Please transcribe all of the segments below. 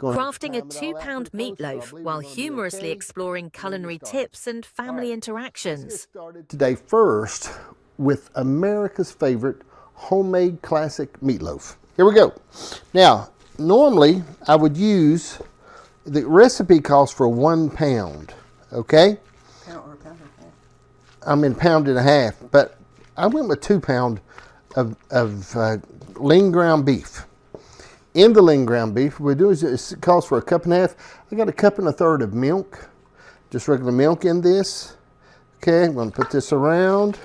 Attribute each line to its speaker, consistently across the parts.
Speaker 1: crafting a 2-pound meatloaf while humorously exploring culinary tips and family interactions.
Speaker 2: Let's get started today first with America's favorite homemade classic meatloaf. Here we go. Now, normally I would use, the recipe calls for 1 pound, okay? I'm in £1.5 pounds, but I went with 2 pounds of lean ground beef. In the lean ground beef, what we do is it calls for 1.5 cups. I got 1.33 cups of milk, just regular milk in this. Okay, I'm going to put this around.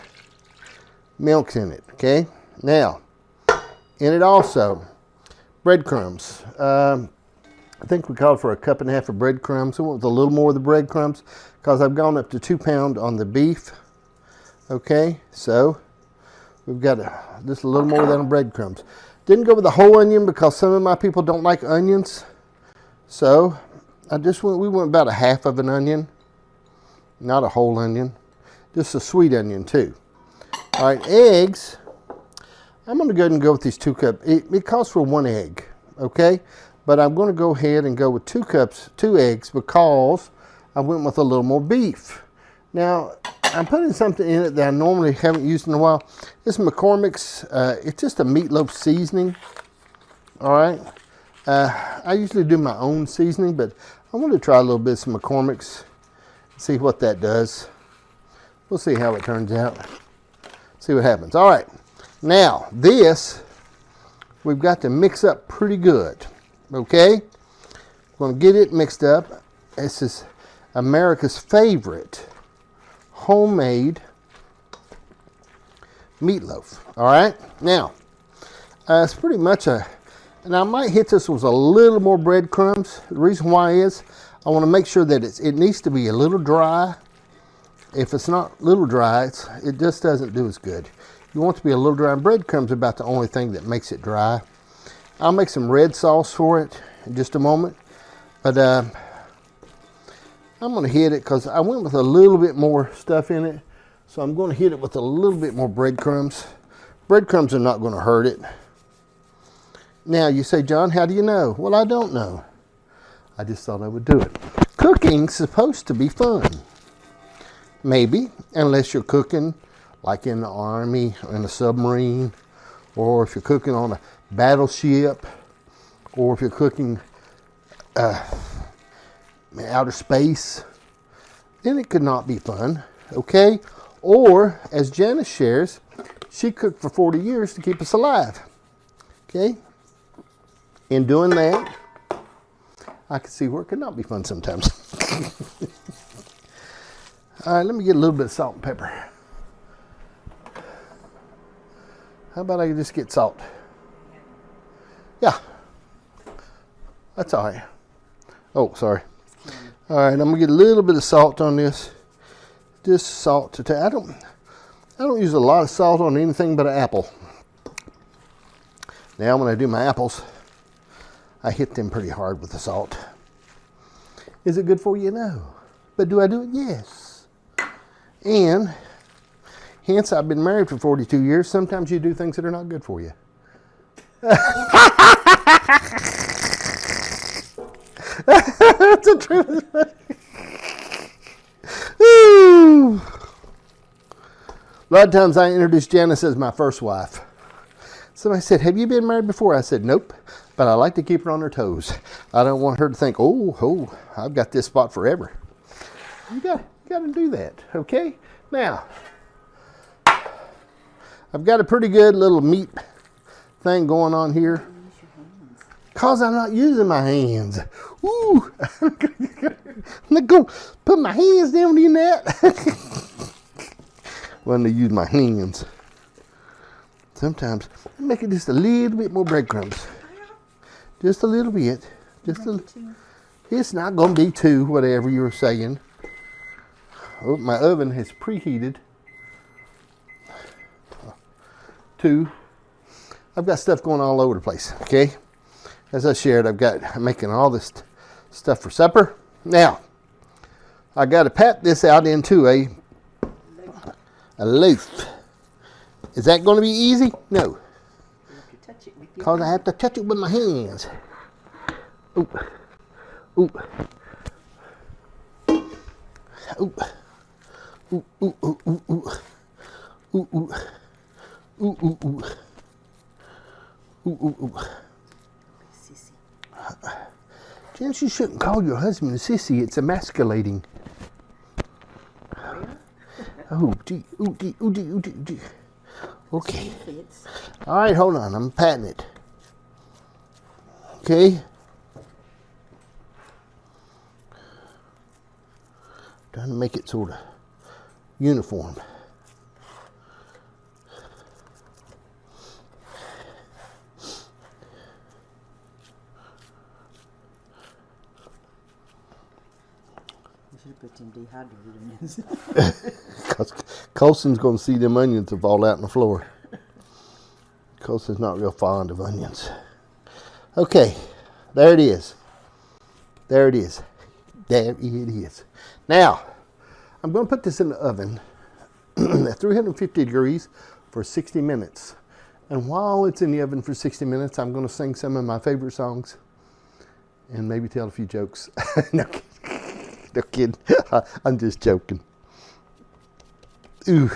Speaker 2: Milk's in it. Okay, now in it also breadcrumbs. I think we called for 1.5 cups of breadcrumbs. I went with a little more of the breadcrumbs because I've gone up to 2 pounds on the beef. Okay, so we've got just a little more than the breadcrumbs. Didn't go with the whole onion because some of my people don't like onions. So we went about 1/2 of an onion, not a whole onion, just a sweet onion too. All right, eggs. I'm going to go ahead and go with these 2 cups. It calls for 1 egg, okay? But I'm going to go ahead and go with 2 eggs because I went with a little more beef. Now, I'm putting something in it that I normally haven't used in a while. This McCormick's, it's just a meatloaf seasoning, all right? I usually do my own seasoning, but I want to try a little bit of some McCormick's, see what that does. We'll see how it turns out, see what happens. All right, now this, we've got to mix up pretty good, okay? We're going to get it mixed up. This is America's favorite homemade meatloaf. All right, now it's pretty much and I might hit this with a little more breadcrumbs. The reason why is I want to make sure that it needs to be a little dry. If it's not a little dry, it just doesn't do as good. You want it to be a little dry, and breadcrumbs are about the only thing that makes it dry. I'll make some red sauce for it in just a moment, but I'm going to hit it because I went with a little bit more stuff in it. So I'm going to hit it with a little bit more breadcrumbs. Breadcrumbs are not going to hurt it. Now you say, John, how do you know? Well, I don't know. I just thought I would do it. Cooking's supposed to be fun. Maybe, unless you're cooking like in the Army, or in a submarine, or if you're cooking on a battleship, or if you're cooking outer space, then it could not be fun, okay? Or, as Janice shares, she cooked for 40 years to keep us alive, okay? In doing that, I can see where it could not be fun sometimes. All right, let me get a little bit of salt and pepper. How about I just get salt? Yeah, that's all right. Oh, sorry. All right, I'm gonna get a little bit of salt on this. Just salt to taste. I don't use a lot of salt on anything but an apple. Now when I do my apples, I hit them pretty hard with the salt. Is it good for you? No. But do I do it? Yes. And hence I've been married for 42 years. Sometimes you do things that are not good for you. That's a truth. A lot of times I introduce Janice as my first wife. Somebody said, have you been married before? I said, nope, but I like to keep her on her toes. I don't want her to think, oh, I've got this spot forever. You got to do that, okay? Now, I've got a pretty good little meat thing going on here. Because I'm not using my hands. Ooh, I'm going to put my hands down in that. When to use my hands. Sometimes I make it just a little bit more breadcrumbs. Just a little bit. It's not going to be 2, whatever you were saying. Oh, my oven has preheated. 2. I've got stuff going all over the place, okay? As I shared, I'm making all this stuff for supper. Now, I got to pat this out into a loaf. Is that going to be easy? No. Because I have to touch it with my hands. Ooh. Ooh. Ooh. Ooh, ooh, ooh, ooh, ooh. Ooh, ooh. Ooh, ooh, ooh. Ooh, ooh, ooh. Janice, you shouldn't call your husband a sissy. It's emasculating. Oh, gee, ooh, gee, ooh, gee, ooh, gee, ooh, gee. Okay. All right, hold on. I'm patting it. Okay. Trying to make it sort of uniform.
Speaker 3: You should have put some dehydrated onions.
Speaker 2: Because Colson's going to see them onions that fall out on the floor. Colson's not real fond of onions. Okay, there it is. There it is. There it is. Now, I'm going to put this in the oven at 350 degrees for 60 minutes. And while it's in the oven for 60 minutes, I'm going to sing some of my favorite songs and maybe tell a few jokes. No kidding. No kidding. I'm just joking. Ooh,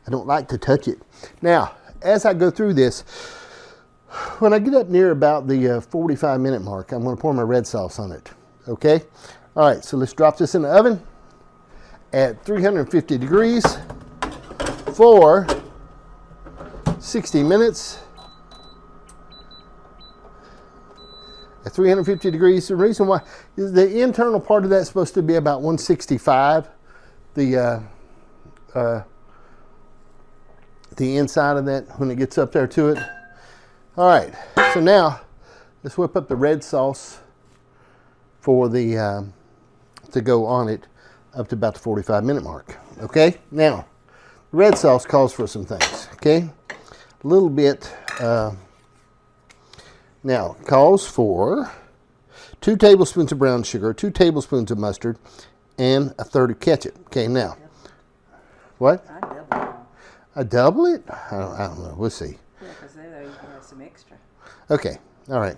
Speaker 2: I don't like to touch it. Now, as I go through this, when I get up near about the 45-minute mark, I'm going to pour my red sauce on it. Okay? All right, so let's drop this in the oven at 350 degrees for 60 minutes. At 350 degrees. The reason why is the internal part of that's supposed to be about 165. The inside of that when it gets up there to it. All right, so now let's whip up the red sauce for the to go on it up to about the 45-minute mark. Okay, now the red sauce calls for some things. Okay, a little bit. Now calls for 2 tablespoons of brown sugar, 2 tablespoons of mustard, and a third of ketchup. Okay, now what? I double it? I don't know. We'll see.
Speaker 3: Yeah, because there you can have some extra.
Speaker 2: Okay. All right.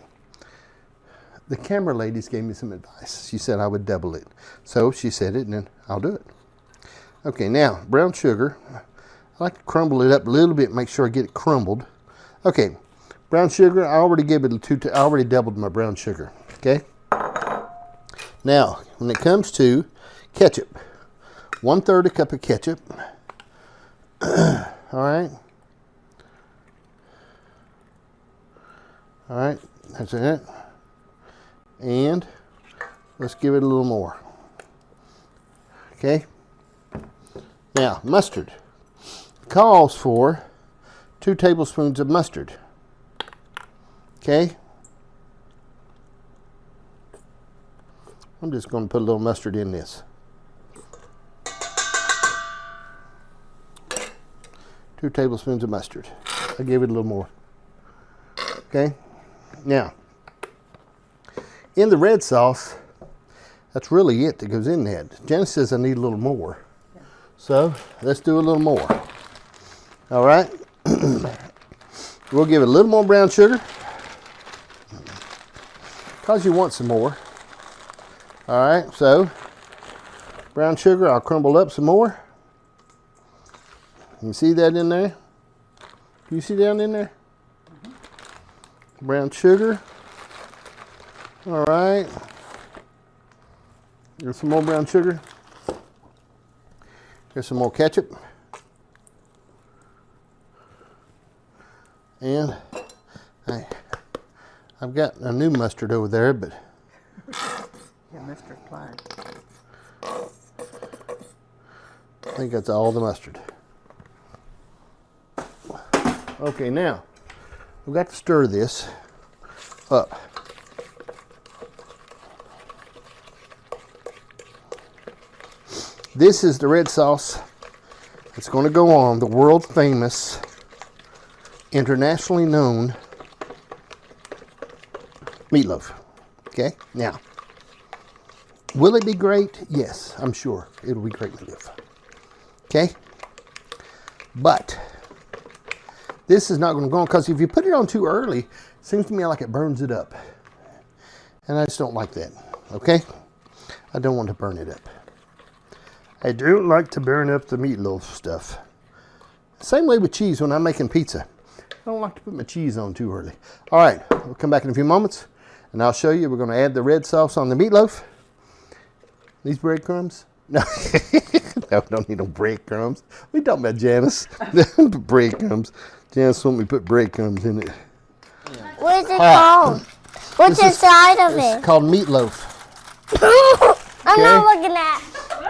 Speaker 2: The camera ladies gave me some advice. She said I would double it. So she said it, and then I'll do it. Okay. Now, brown sugar. I like to crumble it up a little bit, make sure I get it crumbled. Okay. Brown sugar. I already gave it I already doubled my brown sugar. Okay. Now, when it comes to ketchup, 1/3 a cup of ketchup. All right. All right, that's it. And let's give it a little more. Okay. Now, mustard calls for 2 tablespoons of mustard. Okay. I'm just going to put a little mustard in this. 2 tablespoons of mustard. I gave it a little more. Okay. Now, in the red sauce, that's really it that goes in that. Janice says I need a little more. Yeah. So let's do a little more. All right. We'll give it a little more brown sugar because you want some more. All right. So brown sugar, I'll crumble up some more. You see that in there? Do you see down in there? Mm-hmm. Brown sugar. All right. There's some more brown sugar. Here's some more ketchup. And I've got a new mustard over there, but
Speaker 3: Yeah, mustard applied.
Speaker 2: I think that's all the mustard. Okay, now we've got to stir this up. This is the red sauce that's going to go on the world famous, internationally known meatloaf. Okay, now will it be great? Yes, I'm sure it'll be great meatloaf. Okay, but this is not going to go on because if you put it on too early, it seems to me like it burns it up. And I just don't like that, okay? I don't want to burn it up. I don't like to burn up the meatloaf stuff. Same way with cheese when I'm making pizza. I don't like to put my cheese on too early. All right, we'll come back in a few moments and I'll show you. We're going to add the red sauce on the meatloaf. These breadcrumbs? No, no, don't need no breadcrumbs. We talking about Janice. Breadcrumbs. Janice want me to put breadcrumbs in it.
Speaker 4: What is it called? What's inside of
Speaker 2: It's
Speaker 4: it?
Speaker 2: called meatloaf.
Speaker 4: I'm not looking at.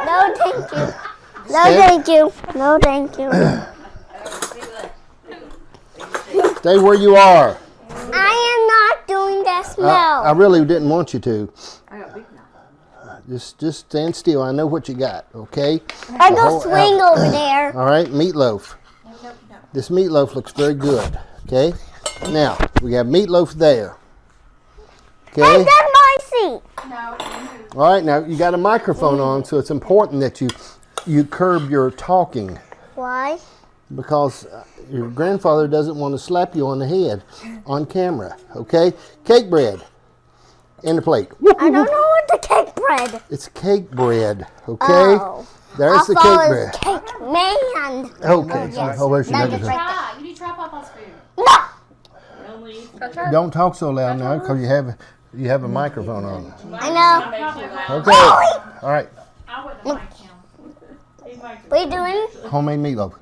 Speaker 4: No, thank you. No, thank you. No, thank you.
Speaker 2: Stay where you are.
Speaker 4: I am not doing that smell.
Speaker 2: I really didn't want you to. Just stand still. I know what you got, okay?
Speaker 4: I go swing over there.
Speaker 2: All right, meatloaf. This meatloaf looks very good, okay? Now, we have meatloaf there.
Speaker 4: Hey,
Speaker 2: Okay?
Speaker 4: that's my seat.
Speaker 2: All right, now you got a microphone on, so it's important that you curb your talking
Speaker 4: Why?
Speaker 2: because your grandfather doesn't want to slap you on the head on camera, okay? Cake bread in the plate.
Speaker 4: I don't know what the cake bread.
Speaker 2: It's cake bread, okay?
Speaker 4: Oh.
Speaker 2: There's the
Speaker 4: I thought
Speaker 2: cake
Speaker 4: it
Speaker 2: bread.
Speaker 4: was cake man.
Speaker 2: Okay.
Speaker 4: yes.
Speaker 2: Oh, where's your
Speaker 4: Nuggets
Speaker 2: nuggets?
Speaker 4: right
Speaker 5: You need to try Papa's food.
Speaker 4: No.
Speaker 2: Don't talk so loud now because you have a microphone on.
Speaker 4: I know.
Speaker 2: Okay. All right.
Speaker 5: I wouldn't like him.
Speaker 4: What are you doing?
Speaker 2: Homemade meatloaf.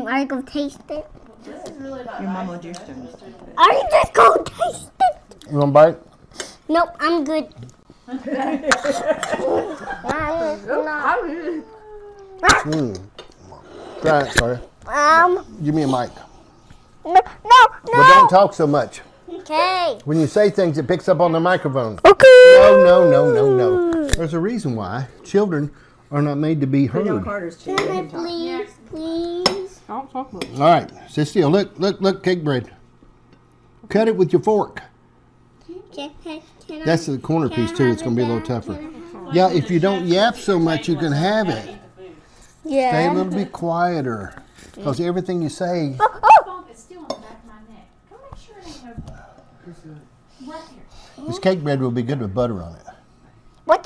Speaker 4: I go taste it.
Speaker 3: Your mama just done it.
Speaker 4: Are you just go taste it?
Speaker 2: You want to bite?
Speaker 4: Nope, I'm good.
Speaker 2: Try it, sorry. Give me a mic.
Speaker 4: No,
Speaker 2: But don't talk so much.
Speaker 4: Okay.
Speaker 2: When you say things, it picks up on the microphone.
Speaker 4: Okay.
Speaker 2: No. There's a reason why children are not made to be heard. All
Speaker 3: Carter's too.
Speaker 4: Can I please?
Speaker 3: Don't talk much.
Speaker 2: right, sit still. Look, cake bread. Cut it with your fork.
Speaker 4: Can
Speaker 2: That's the corner piece too. It's going to be a little tougher. Yeah, if you don't yap so much, you can have it. Stay a
Speaker 4: Yeah.
Speaker 2: little bit quieter because everything you say.
Speaker 5: Phone is still on the back of my neck. Go make sure it ain't no. Right here.
Speaker 2: This cake bread will be good with butter on it.